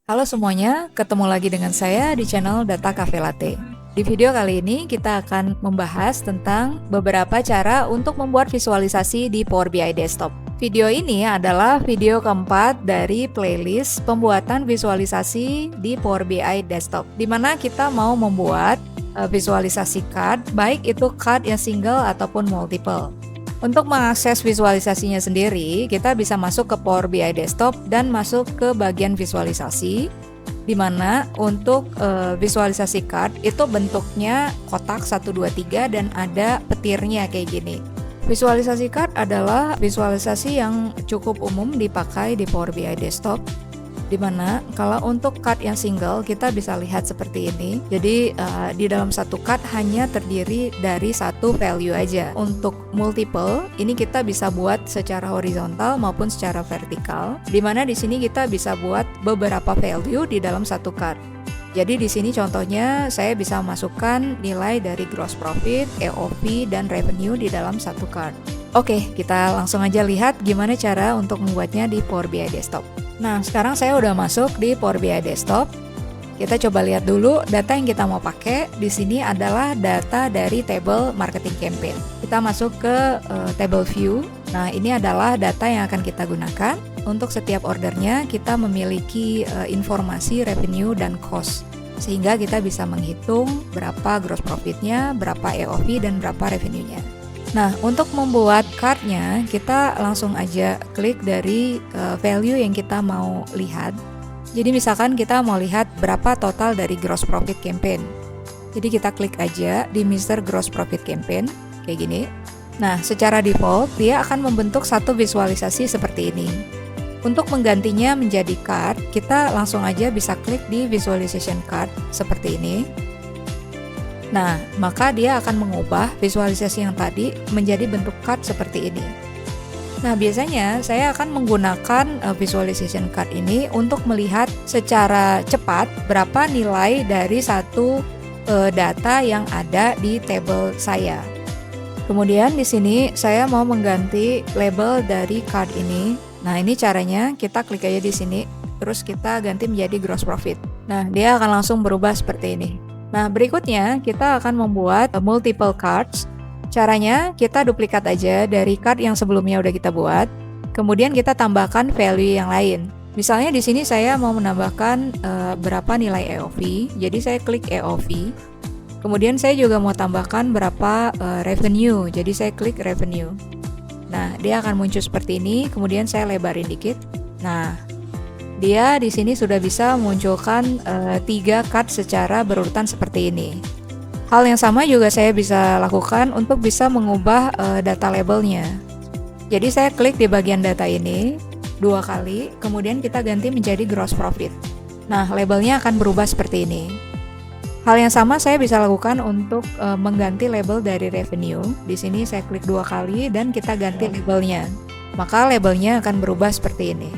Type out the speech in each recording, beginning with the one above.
Halo semuanya, ketemu lagi dengan saya di channel Data Cafe Latte. Di video kali ini kita akan membahas tentang beberapa cara untuk membuat visualisasi di Power BI Desktop. Video ini adalah video keempat dari playlist pembuatan visualisasi di Power BI Desktop, di mana kita mau membuat visualisasi card, baik itu card yang single ataupun multiple. Untuk mengakses visualisasinya sendiri, kita bisa masuk ke Power BI Desktop dan masuk ke bagian visualisasi, di mana untuk visualisasi card itu bentuknya kotak 1, 2, 3 dan ada petirnya kayak gini. Visualisasi card adalah visualisasi yang cukup umum dipakai di Power BI Desktop, di mana kalau untuk card yang single kita bisa lihat seperti ini. Jadi di dalam satu card hanya terdiri dari satu value aja. Untuk multiple ini kita bisa buat secara horizontal maupun secara vertikal, di mana di sini kita bisa buat beberapa value di dalam satu card. Jadi di sini contohnya saya bisa masukkan nilai dari gross profit, EOP, dan revenue di dalam satu card. Oke, kita langsung aja lihat gimana cara untuk membuatnya di Power BI Desktop. Nah, sekarang saya udah masuk di Power BI Desktop. Kita coba lihat dulu data yang kita mau pakai. Di sini adalah data dari table marketing campaign. Kita masuk ke table view. Nah, ini adalah data yang akan kita gunakan. Untuk setiap ordernya kita memiliki informasi revenue dan cost, sehingga kita bisa menghitung berapa gross profitnya, berapa EOP, dan berapa revenue-nya. Nah, untuk membuat card-nya, kita langsung aja klik dari value yang kita mau lihat. Jadi misalkan kita mau lihat berapa total dari gross profit campaign. Jadi kita klik aja di Mr. Gross Profit Campaign, kayak gini. Nah, secara default, dia akan membentuk satu visualisasi seperti ini. Untuk menggantinya menjadi card, kita langsung aja bisa klik di Visualization Card, seperti ini. Nah, maka dia akan mengubah visualisasi yang tadi menjadi bentuk card seperti ini. Nah, biasanya saya akan menggunakan visualization card ini untuk melihat secara cepat berapa nilai dari satu data yang ada di table saya. Kemudian di sini saya mau mengganti label dari card ini. Nah, ini caranya, kita klik aja di sini, terus kita ganti menjadi gross profit. Nah, dia akan langsung berubah seperti ini. Nah, berikutnya kita akan membuat multiple cards. Caranya kita duplikat aja dari card yang sebelumnya udah kita buat. Kemudian kita tambahkan value yang lain. Misalnya di sini saya mau menambahkan berapa nilai EOV. Jadi saya klik EOV. Kemudian saya juga mau tambahkan berapa revenue. Jadi saya klik revenue. Nah, dia akan muncul seperti ini. Kemudian saya lebarin dikit. Nah, dia di sini sudah bisa memunculkan 3 card secara berurutan seperti ini. Hal yang sama juga saya bisa lakukan untuk bisa mengubah data labelnya. Jadi saya klik di bagian data ini 2 kali, kemudian kita ganti menjadi gross profit. Nah, labelnya akan berubah seperti ini. Hal yang sama saya bisa lakukan untuk mengganti label dari revenue. Di sini saya klik 2 kali dan kita ganti labelnya. Maka labelnya akan berubah seperti ini.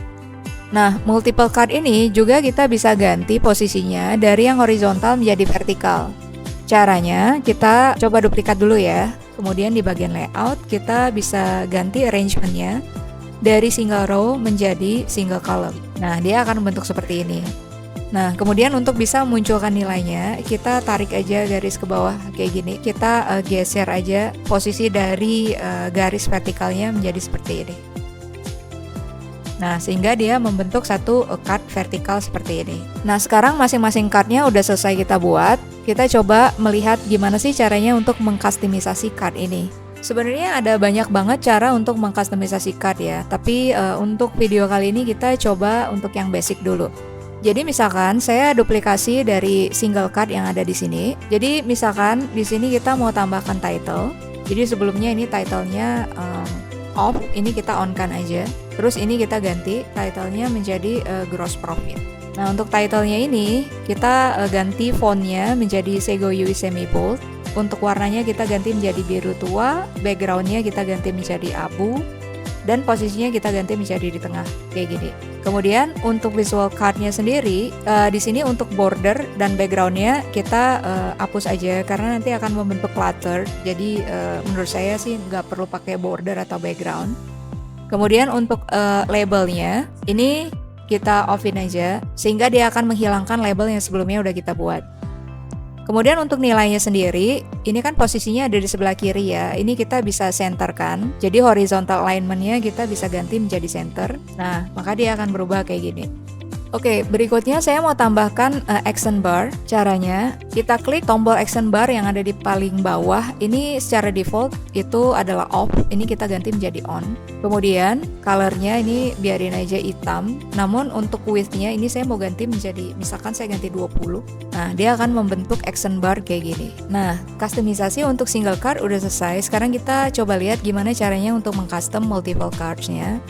Nah, multiple card ini juga kita bisa ganti posisinya dari yang horizontal menjadi vertikal. Caranya, kita coba duplikat dulu ya. Kemudian di bagian layout, kita bisa ganti arrangement-nya dari single row menjadi single column. Nah, dia akan membentuk seperti ini. Nah, kemudian untuk bisa memunculkan nilainya, kita tarik aja garis ke bawah kayak gini. Kita geser aja posisi dari garis vertikalnya menjadi seperti ini. Nah, sehingga dia membentuk satu card vertikal seperti ini. Nah, sekarang masing-masing cardnya udah selesai kita buat. Kita coba melihat gimana sih caranya untuk mengkustomisasi card ini. Sebenarnya ada banyak banget cara untuk mengkustomisasi card ya. Tapi untuk video kali ini kita coba untuk yang basic dulu. Jadi misalkan saya duplikasi dari single card yang ada di sini. Jadi misalkan di sini kita mau tambahkan title. Jadi sebelumnya ini titlenya off, ini kita on-kan aja. Terus ini kita ganti titlenya menjadi gross profit. Nah, untuk titlenya ini kita ganti fontnya menjadi Sego UI Semi Bold. Untuk warnanya kita ganti menjadi biru tua, backgroundnya kita ganti menjadi abu, dan posisinya kita ganti menjadi di tengah kayak gini. Kemudian untuk visual cardnya sendiri, di sini untuk border dan backgroundnya kita hapus aja karena nanti akan membentuk clutter. Jadi menurut saya sih nggak perlu pakai border atau background. Kemudian untuk labelnya, ini kita off-in aja, sehingga dia akan menghilangkan label yang sebelumnya udah kita buat. Kemudian untuk nilainya sendiri, ini kan posisinya ada di sebelah kiri ya. Ini kita bisa centerkan. Jadi horizontal alignment-nya kita bisa ganti menjadi center. Nah, maka dia akan berubah kayak gini. Oke, berikutnya saya mau tambahkan action bar. Caranya, kita klik tombol action bar yang ada di paling bawah. Ini secara default itu adalah off. Ini kita ganti menjadi on. Kemudian, color-nya ini biarin aja hitam. Namun untuk width-nya ini saya mau ganti menjadi, misalkan saya ganti 20. Nah, dia akan membentuk action bar kayak gini. Nah, customisasi untuk single card udah selesai. Sekarang kita coba lihat gimana caranya untuk mengcustom multiple cards-nya.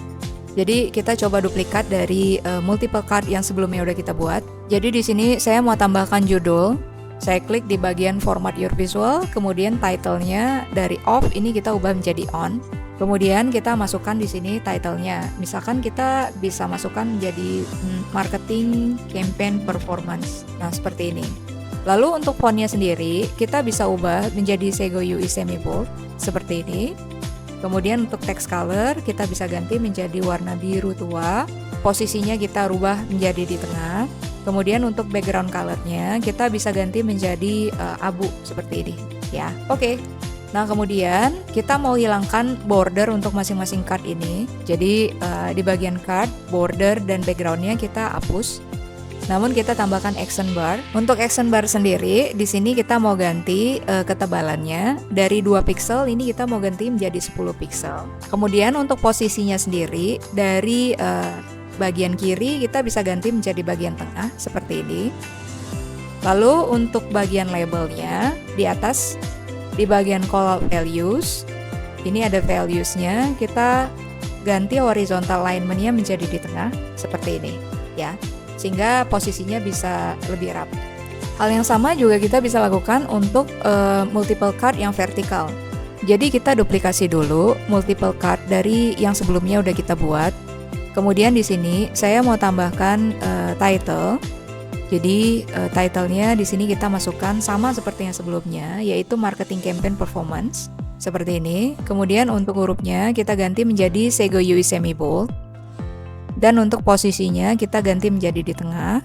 Jadi kita coba duplikat dari multiple card yang sebelumnya udah kita buat. Jadi di sini saya mau tambahkan judul. Saya klik di bagian format your visual, kemudian title-nya dari off ini kita ubah menjadi on. Kemudian kita masukkan di sini title-nya. Misalkan kita bisa masukkan menjadi marketing campaign performance. Nah, seperti ini. Lalu untuk font-nya sendiri, kita bisa ubah menjadi Sego UI Semi Bold seperti ini. Kemudian untuk text color kita bisa ganti menjadi warna biru tua. Posisinya kita rubah menjadi di tengah. Kemudian untuk background colornya kita bisa ganti menjadi abu seperti ini ya. Oke. Nah, kemudian kita mau hilangkan border untuk masing-masing card ini. Jadi di bagian card, border dan backgroundnya kita hapus. Namun kita tambahkan action bar. Untuk action bar sendiri, di sini kita mau ganti ketebalannya dari 2 pixel, ini kita mau ganti menjadi 10 pixel. Kemudian untuk posisinya sendiri, dari bagian kiri kita bisa ganti menjadi bagian tengah seperti ini. Lalu untuk bagian labelnya, di atas di bagian call values, ini ada values-nya, kita ganti horizontal alignment-nya menjadi di tengah seperti ini ya, sehingga posisinya bisa lebih rapi. Hal yang sama juga kita bisa lakukan untuk multiple card yang vertikal. Jadi kita duplikasi dulu multiple card dari yang sebelumnya udah kita buat. Kemudian di sini saya mau tambahkan title. Jadi title-nya di sini kita masukkan sama seperti yang sebelumnya, yaitu marketing campaign performance seperti ini. Kemudian untuk hurufnya kita ganti menjadi Sego UI Semi Bold. Dan untuk posisinya kita ganti menjadi di tengah.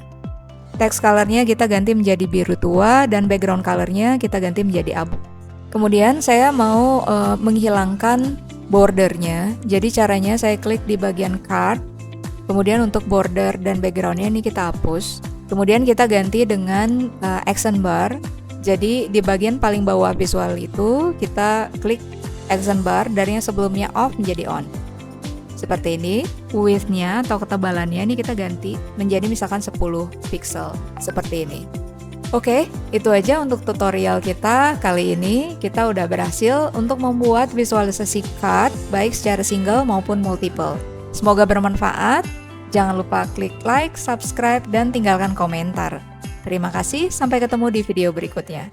Text colornya kita ganti menjadi biru tua dan background colornya kita ganti menjadi abu. Kemudian saya mau menghilangkan bordernya. Jadi caranya saya klik di bagian card. Kemudian untuk border dan backgroundnya ini kita hapus. Kemudian kita ganti dengan action bar. Jadi di bagian paling bawah visual itu kita klik action bar dari yang sebelumnya off menjadi on. Seperti ini, width-nya atau ketebalannya ini kita ganti menjadi misalkan 10 pixel, seperti ini. Oke, itu aja untuk tutorial kita kali ini. Kita udah berhasil untuk membuat visualisasi card, baik secara single maupun multiple. Semoga bermanfaat. Jangan lupa klik like, subscribe, dan tinggalkan komentar. Terima kasih, sampai ketemu di video berikutnya.